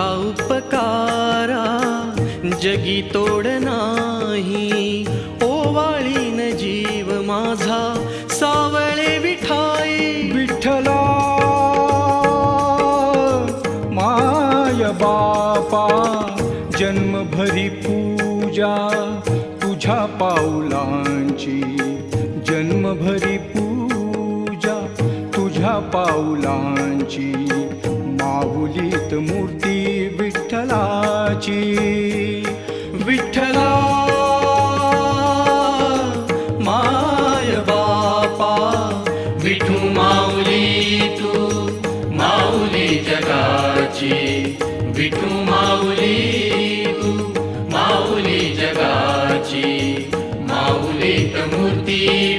तुझा उपकारा जगी तोड नाही, ओवाळीन जीव माझा सावळे विठाई. विठ्ठला माय बापा जन्मभरी पूजा तुझ्या पाऊलांची, जन्मभरी पूजा तुझ्या पाऊलांची. माहुलीत मूर्ती विठ्ठलाची. विठ्ठला माय बापा विठू माऊली तू माऊली जगाची. विठू माऊली तू माऊली जगाची. माऊलीत मूर्ती